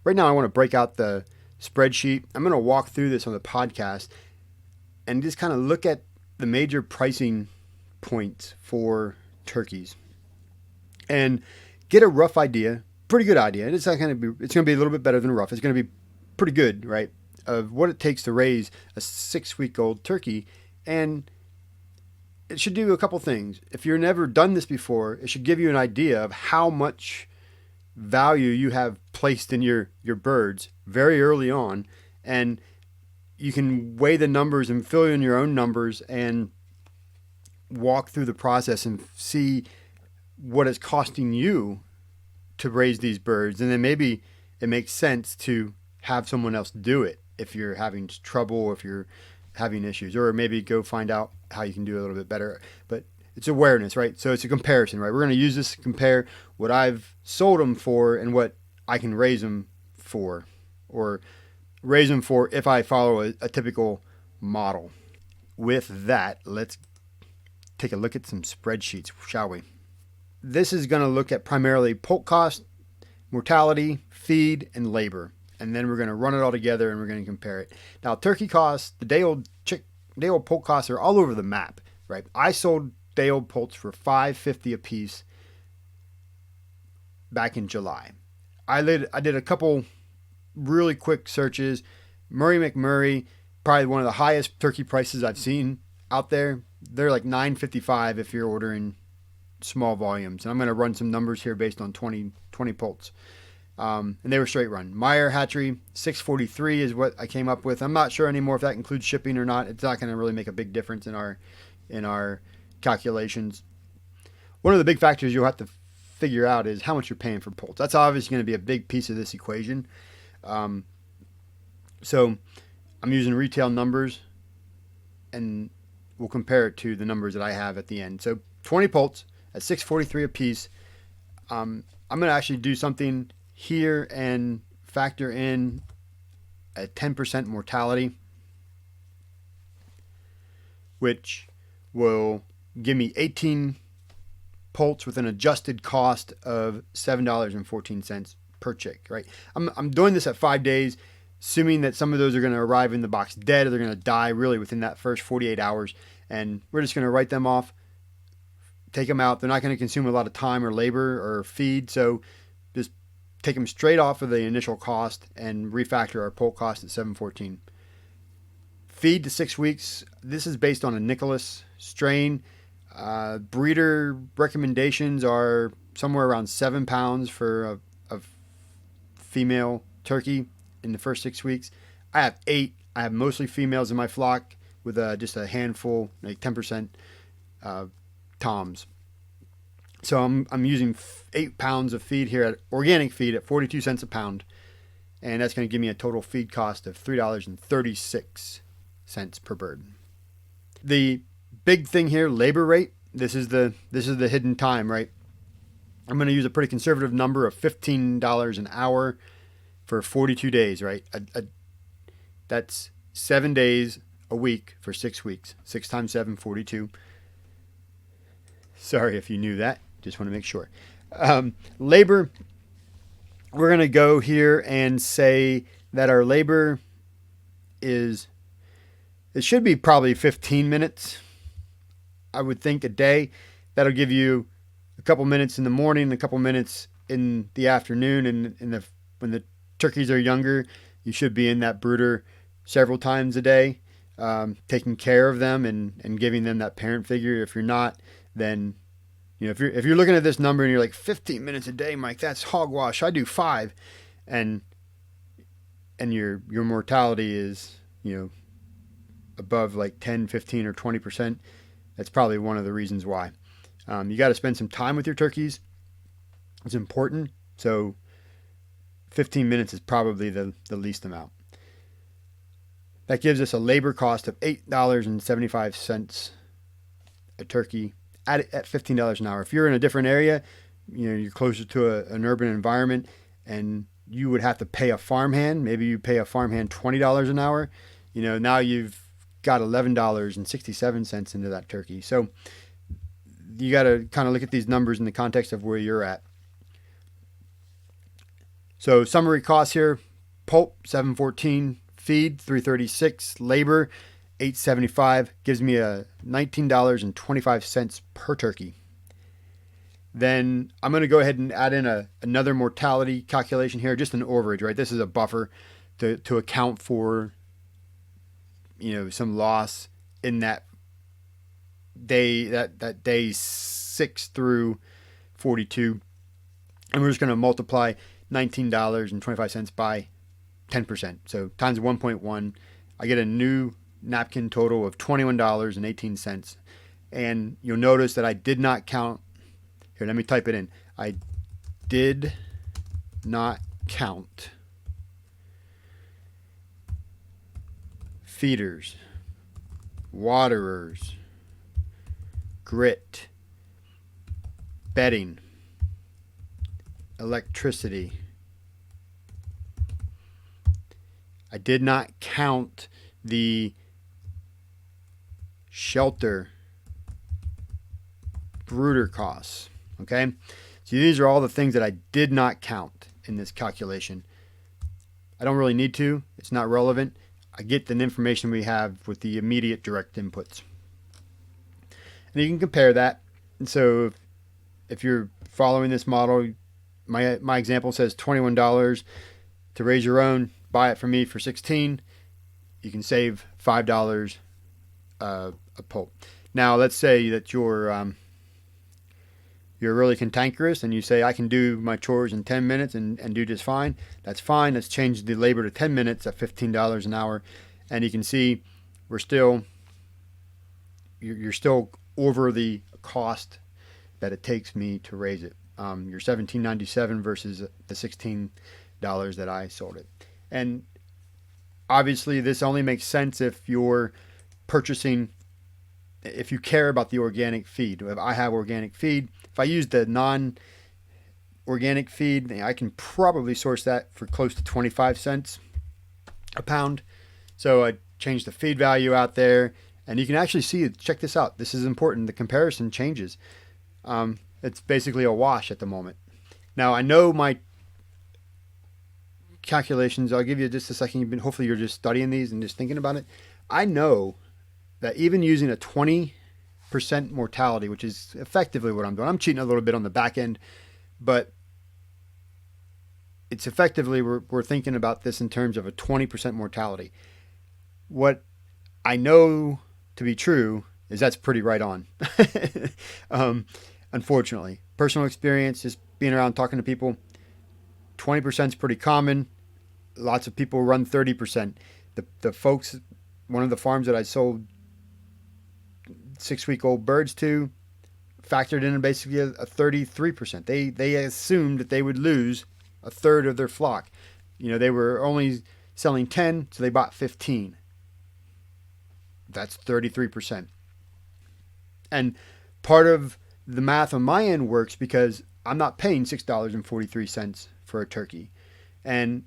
right now I want to break out the spreadsheet. I'm going to walk through this on the podcast and just kind of look at the major pricing points for turkeys and get a rough idea, pretty good idea. It's not going to be, it's going to be a little bit better than rough. It's going to be pretty good, right? Of what it takes to raise a 6-week-old turkey. And it should do a couple things. If you've never done this before, it should give you an idea of how much value you have placed in your birds very early on. And you can weigh the numbers and fill in your own numbers and walk through the process and see what it's costing you to raise these birds. And then maybe it makes sense to have someone else do it if you're having trouble, if you're having issues, or maybe go find out how you can do a little bit better. But it's awareness, right? So it's a comparison, right? We're going to use this to compare what I've sold them for and what I can raise them for, or raise them for if I follow a typical model. With that, let's take a look at some spreadsheets, shall we? This is going to look at primarily poult cost, mortality, feed, and labor. And then we're going to run it all together and we're going to compare it. Now, turkey costs, the day-old poult costs are all over the map, right? I sold day-old poults for $5.50 a piece back in July. I did a couple really quick searches. Murray McMurray, probably one of the highest turkey prices I've seen out there. They're like $9.55 if you're ordering small volumes. And I'm going to run some numbers here based on 20 poults. And they were straight run. Meyer Hatchery, $6.43 is what I came up with. I'm not sure anymore if that includes shipping or not. It's not going to really make a big difference in our calculations. One of the big factors you'll have to figure out is how much you're paying for poults. That's obviously going to be a big piece of this equation. So I'm using retail numbers, and we'll compare it to the numbers that I have at the end. So 20 poults at $6.43 a piece. I'm going to actually do something here and factor in a 10% mortality, which will give me 18 poults with an adjusted cost of $7.14 per chick, right? I'm doing this at 5 days, assuming that some of those are going to arrive in the box dead, or they're going to die really within that first 48 hours. And we're just going to write them off, take them out. They're not going to consume a lot of time or labor or feed. So just take them straight off of the initial cost and refactor our poult cost at $7.14. Feed to 6 weeks. This is based on a Nicholas strain. Breeder recommendations are somewhere around 7 pounds for a female turkey in the first 6 weeks. I have 8. I have mostly females in my flock with just a handful, like 10% toms. So I'm using 8 pounds of feed here, at organic feed, at 42 cents a pound, and that's going to give me a total feed cost of $3.36 per bird. The big thing here, labor rate. This is the hidden time, right? I'm going to use a pretty conservative number of $15 an hour for 42 days, right? That's 7 days a week for 6 weeks. 6 times 7, 42. Sorry if you knew that. Just want to make sure. Labor, we're going to go here and say that our labor it should be probably 15 minutes, I would think, a day. That'll give you a couple minutes in the morning, a couple minutes in the afternoon, and when the turkeys are younger, you should be in that brooder several times a day, taking care of them and giving them that parent figure. If you're not, then if you're looking at this number and you're like 15 minutes a day, Mike, that's hogwash. I do 5, and your mortality is above like 10, 15, or 20%. That's probably one of the reasons why. You got to spend some time with your turkeys. It's important. So 15 minutes is probably the least amount. That gives us a labor cost of $8.75 a turkey at $15 an hour. If you're in a different area, you're closer to an urban environment, and you would have to pay a farmhand. Maybe you pay a farmhand $20 an hour. Now you've got $11.67 into that turkey. So you got to kind of look at these numbers in the context of where you're at. So summary costs here: pulp $7.14, feed $3.36, labor $8.75, gives me a $19.25 per turkey. Then I'm going to go ahead and add in another mortality calculation here, just an overage, right? This is a buffer to account for, some loss in that day, that day 6 through 42. And we're just going to multiply $19.25 by 10%. So times 1.1, I get a new napkin total of $21.18. And you'll notice that I did not count. Here, let me type it in. I did not count feeders, waterers, grit, bedding, electricity. I did not count the shelter brooder costs. Okay, so these are all the things that I did not count in this calculation. I don't really need to. It's not relevant. I get the information we have with the immediate direct inputs. And you can compare that. And so if you're following this model, my example says $21 to raise your own. Buy it from me for $16. You can save $5 a pulp. Now let's say that you're really cantankerous and you say, I can do my chores in 10 minutes and do just fine. That's fine. Let's change the labor to 10 minutes at $15 an hour. And you can see you're still over the cost that it takes me to raise it. You're $17.97 versus the $16 that I sold it. And obviously this only makes sense if you're purchasing, if you care about the organic feed. If I have organic feed, if I use the non-organic feed, I can probably source that for close to 25 cents a pound. So I change the feed value out there, and you can actually see, check this out. This is important. The comparison changes. It's basically a wash at the moment. Now I know my calculations, I'll give you just a second. Hopefully you're just studying these and just thinking about it. I know that even using a 20% mortality, which is effectively what I'm doing. I'm cheating a little bit on the back end, but it's effectively, we're thinking about this in terms of a 20% mortality. What I know to be true is that's pretty right on. Unfortunately, personal experience, just being around talking to people, 20% is pretty common. Lots of people run 30%. The folks, one of the farms that I sold 6-week-old birds to, factored in basically a 33%. They assumed that they would lose a third of their flock. They were only selling 10, so they bought 15. That's 33%. And part of the math on my end works because I'm not paying $6.43 for a turkey. And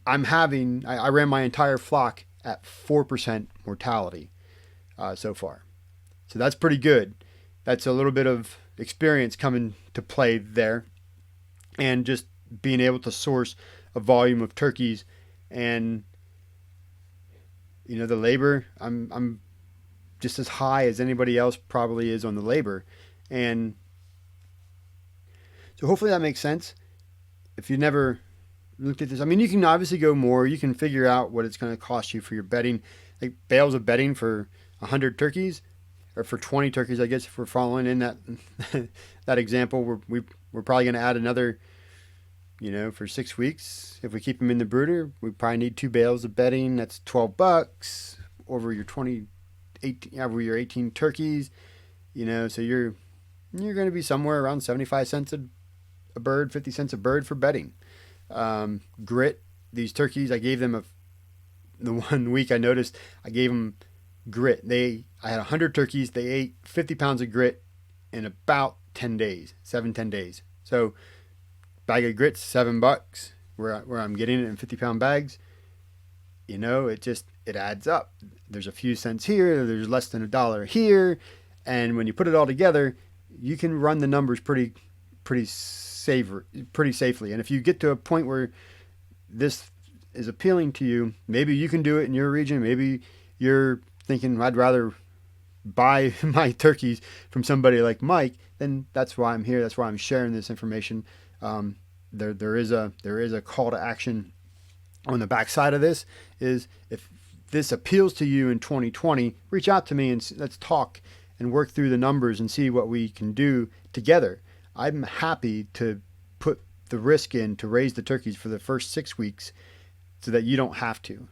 I ran my entire flock at 4% mortality so far. So that's pretty good. That's a little bit of experience coming to play there. And just being able to source a volume of turkeys. And the labor, I'm just as high as anybody else probably is on the labor. And so hopefully that makes sense. If you never looked at this, you can obviously go more. You can figure out what it's going to cost you for your bedding, like bales of bedding for 100 turkeys, or for 20 turkeys, I guess, if we're following in that that example. We're probably going to add another, for 6 weeks. If we keep them in the brooder, we probably need 2 bales of bedding. That's $12 over your 18 turkeys. So you're going to be somewhere around 75 cents a bird, 50 cents a bird for bedding. Grit, these turkeys, I gave them the 1 week I noticed, I gave them grit. I had 100 turkeys. They ate 50 pounds of grit in about 10 days, 10 days. So bag of grit's $7 where I'm getting it in 50-pound bags. It adds up. There's a few cents here. There's less than $1 here. And when you put it all together, you can run the numbers pretty pretty safely. And if you get to a point where this is appealing to you, maybe you can do it in your region. Maybe you're thinking, I'd rather buy my turkeys from somebody like Mike. Then that's why I'm here. That's why I'm sharing this information. There is a call to action on the backside of this. Is if this appeals to you in 2020, reach out to me and let's talk and work through the numbers and see what we can do together. I'm happy to put the risk in to raise the turkeys for the first 6 weeks so that you don't have to.